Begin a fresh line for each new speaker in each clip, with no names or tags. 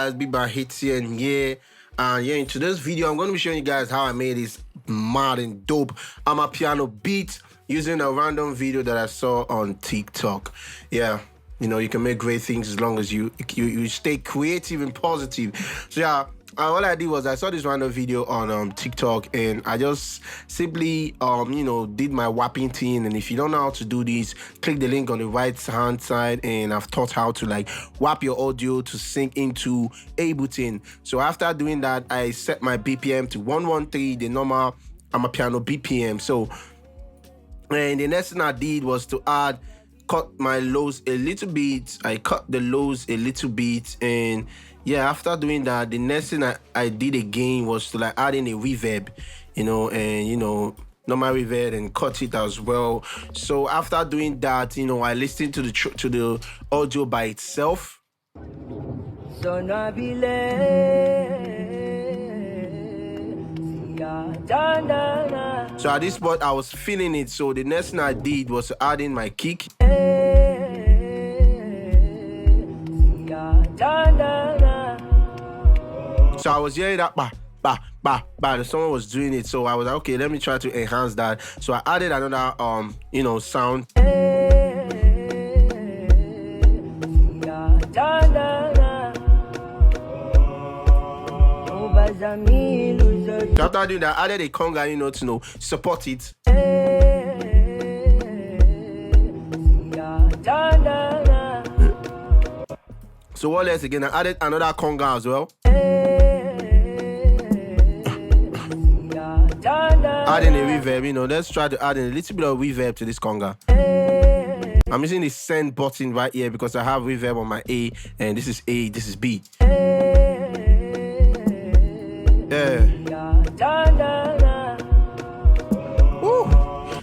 guys, Big Bad Hits here, and in today's video I'm going to be showing you guys how I made this mad and dope Amapiano beat using a random video that I saw on TikTok. Yeah, you know, you can make great things as long as you stay creative and positive. So yeah, all I did was I saw this random video on TikTok, and I just simply did my whapping thing. And if you don't know how to do this, click the link on the right hand side, and I've taught how to like whap your audio to sync into Ableton. So after doing that, I set my BPM to 113, the normal Amapiano BPM. So and the next thing I did was to cut my lows a little bit. I cut the lows a little bit, and yeah, after doing that, the next thing I did again was to like add in a reverb, normal reverb, and cut it as well. So after doing that, I listened to the audio by itself. So at this point, I was feeling it. So the next thing I did was to add in my kick. So I was hearing that someone was doing it. So I was like, okay, let me try to enhance that. So I added another sound. So after doing that, I added a conga, to support it. So what else again? I added another conga as well. Adding a reverb, let's try to add in a little bit of reverb to this conga. I'm using the send button right here because I have reverb on my A, and this is A, this is B. Yeah. Woo.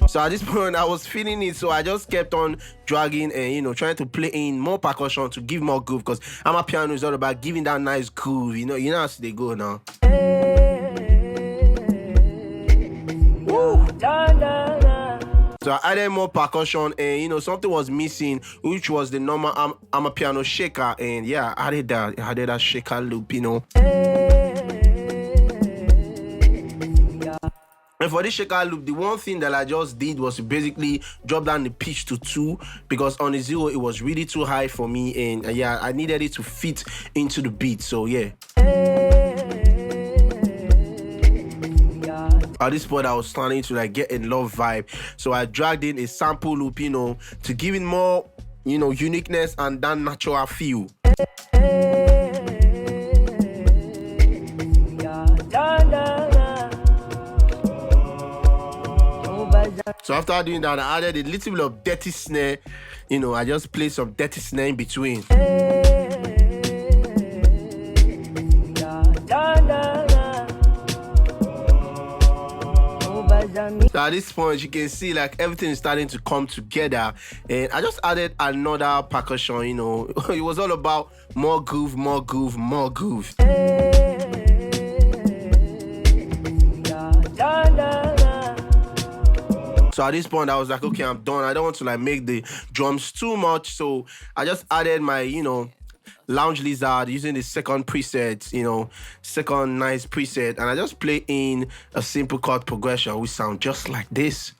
So at this point, I was feeling it, so I just kept on dragging and trying to play in more percussion to give more groove, because Amapiano is all about giving that nice groove. You know how they go now. Woo. So I added more percussion, and something was missing, which was the normal Amapiano shaker, and yeah, I added that shaker loop, And for this shaker loop, the one thing that I just did was to basically drop down the pitch to 2, because on the 0 it was really too high for me, and yeah, I needed it to fit into the beat. So yeah. At this point, I was starting to like get a love vibe, so I dragged in a sample loop, to give it more, uniqueness and that natural feel. So after doing that, I added a little bit of dirty snare. I just played some dirty snare in between. So at this point, you can see like everything is starting to come together, and I just added another percussion. It was all about more groove, more groove, more groove. So at this point, I was like, okay, I'm done. I don't want to like make the drums too much, so I just added my Lounge Lizard using the second preset, second nice preset, and I just play in a simple chord progression which sound just like this.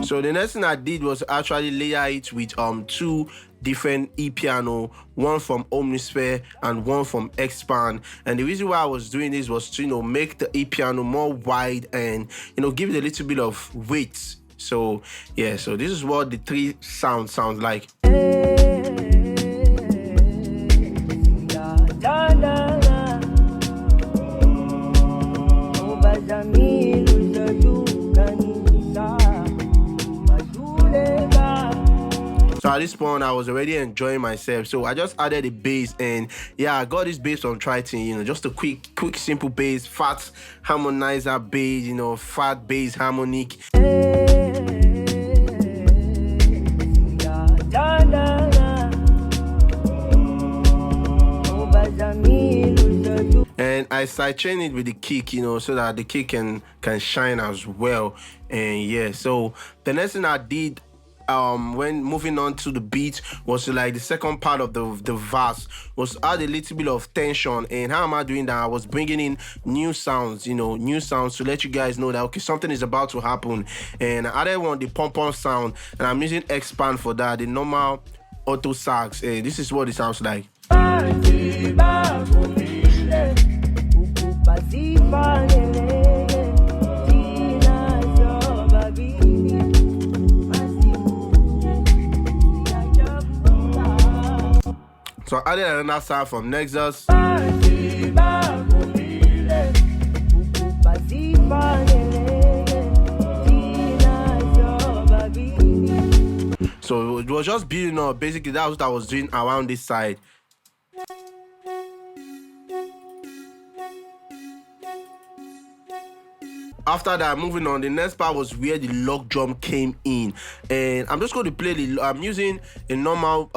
So the next thing I did was actually layer it with 2 different E-piano, one from Omnisphere and one from Expand. And the reason why I was doing this was to make the E-piano more wide and give it a little bit of weight. So yeah, so this is what the 3 sounds like. So at this point, I was already enjoying myself, so I just added a bass, and yeah, I got this bass from Triton, just a quick simple bass, fat harmonizer bass, fat bass harmonic. So I sidechain it with the kick, so that the kick can shine as well. And yeah, so the next thing I did when moving on to the beat was like the second part of the verse was add a little bit of tension. And how am I doing that? I was bringing in new sounds, new sounds to let you guys know that okay, something is about to happen. And I added the pom-pom sound, and I'm using expand for that, the normal auto sax. This is what it sounds like. So I added another sound from Nexus. So it was just building up. Basically, that was what I was doing around this side. After that, moving on, the next part was where the log drum came in, and I'm just going to play I'm using a normal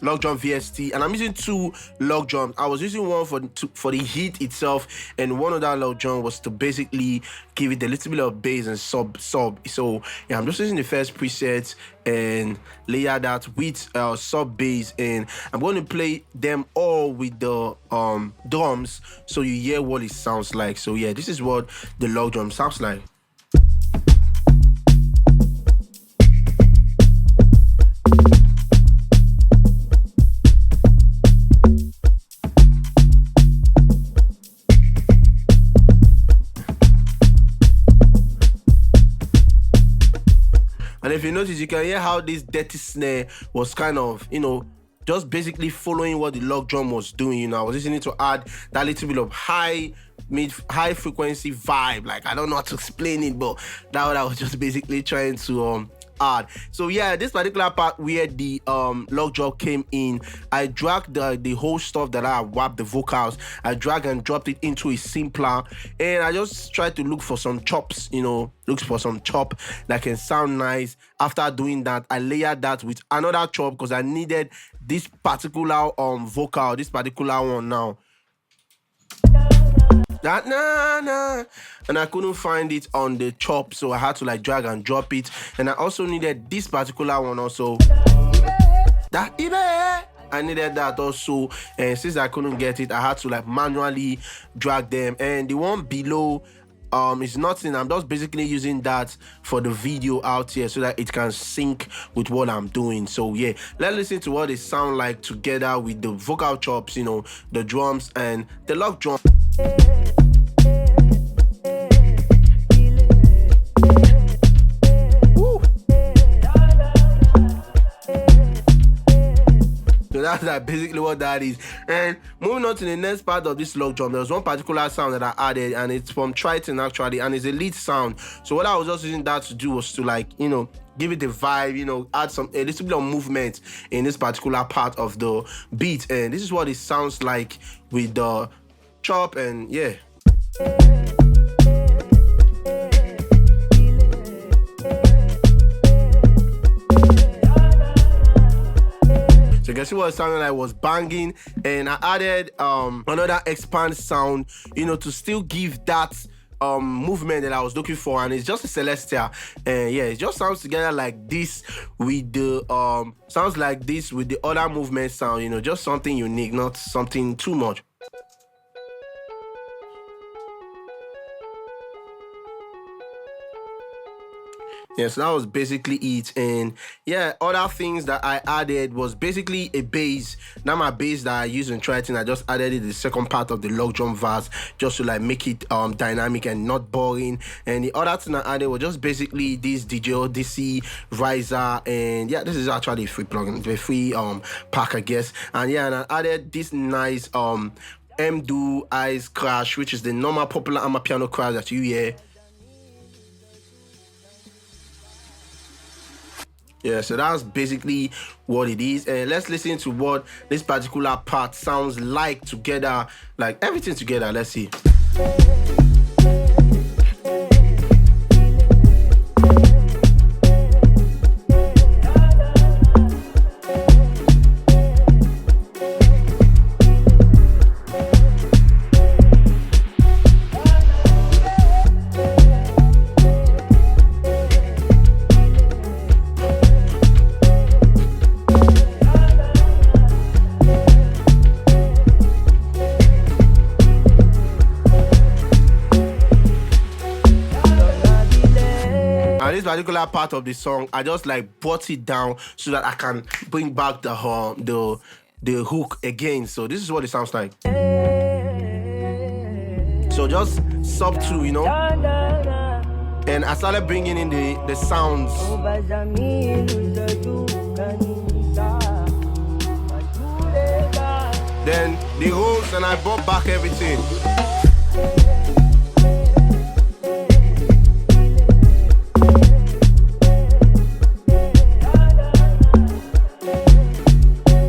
log drum VST, and I'm using 2 log drums. I was using one for the hit itself, and one of that log drum was to basically give it a little bit of bass and sub. So yeah, I'm just using the first preset and layer that with sub bass, and I'm going to play them all with the drums so you hear what it sounds like. So yeah, this is what the log drum sounds like. And if you notice, you can hear how this dirty snare was kind of, just basically following what the log drum was doing. I was listening to add that little bit of high frequency vibe. Like, I don't know how to explain it, but that's what I was just basically trying to add. So yeah, this particular part where the log drum came in, I dragged the whole stuff that I wrapped the vocals, I dragged and dropped it into a simpler, and I just tried to look for some chops, that can sound nice. After doing that, I layered that with another chop because I needed this particular vocal, this particular one now. That nah, and I couldn't find it on the chop, so I had to like drag and drop it. And I also needed this particular one also. I needed that also, and since I couldn't get it, I had to like manually drag them. And the one below is nothing. I'm just basically using that for the video out here so that it can sync with what I'm doing. So yeah, let's listen to what it sound like together with the vocal chops, the drums and the log drum. So that's like basically what that is. And moving on to the next part of this log drum, there was one particular sound that I added, and it's from Triton actually, and it's a lead sound. So what I was just using that to do was to like, give it a vibe, add a little bit of movement in this particular part of the beat. And this is what it sounds like with the chop, and yeah. So you can see what it sounded like was banging, and I added another expand sound, to still give that movement that I was looking for, and it's just a celestial, and yeah, it just sounds together like this with the sounds like this with the other movement sound, just something unique, not something too much. Yeah, so that was basically it. And yeah, other things that I added was basically a bass. Now my bass that I use in Triton, I just added it the second part of the log drum verse just to like make it dynamic and not boring. And the other thing I added was just basically this DJ DC riser. And yeah, this is actually a free plugin, a free pack, I guess. And yeah, and I added this nice M-Do Eyes crash, which is the normal popular Amapiano crash that you hear. Yeah, so that's basically what it is. And let's listen to what this particular part sounds like together, like everything together. Let's see. this particular part of the song, I just like brought it down so that I can bring back the hook again. So this is what it sounds like. So just subtle, you know. And I started bringing in the sounds. Then the holes, and I brought back everything.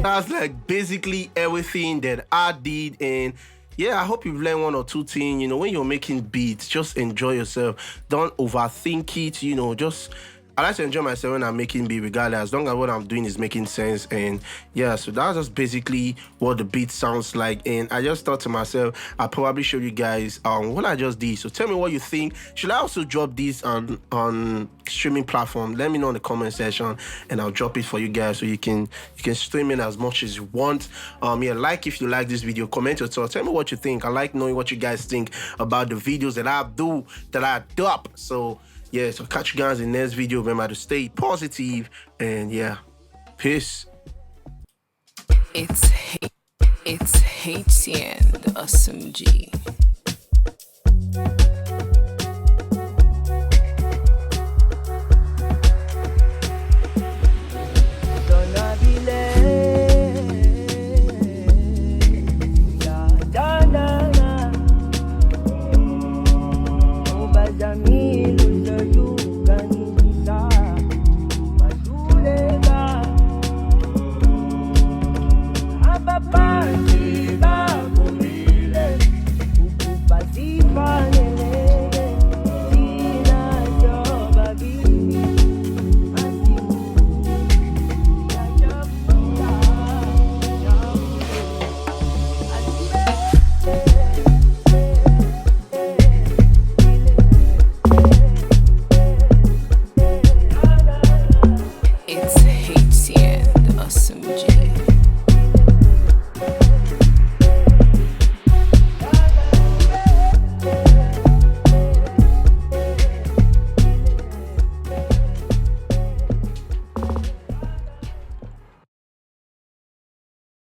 That's like basically everything that I did. And yeah, I hope you've learned one or two things. You know, when you're making beats, just enjoy yourself. Don't overthink it. You know, just I like to enjoy myself when I'm making beat, regardless, as long as what I'm doing is making sense. And yeah, so that's just basically what the beat sounds like. And I just thought to myself, I'll probably show you guys what I just did. So tell me what you think. Should I also drop this on streaming platform? Let me know in the comment section, and I'll drop it for you guys so you can stream it as much as you want. Yeah, like if you like this video, comment your thoughts. Tell me what you think. I like knowing what you guys think about the videos that I do, that I drop. So yeah, so catch you guys in the next video. Remember to stay positive, and yeah, peace.
It's HCN, the awesome G.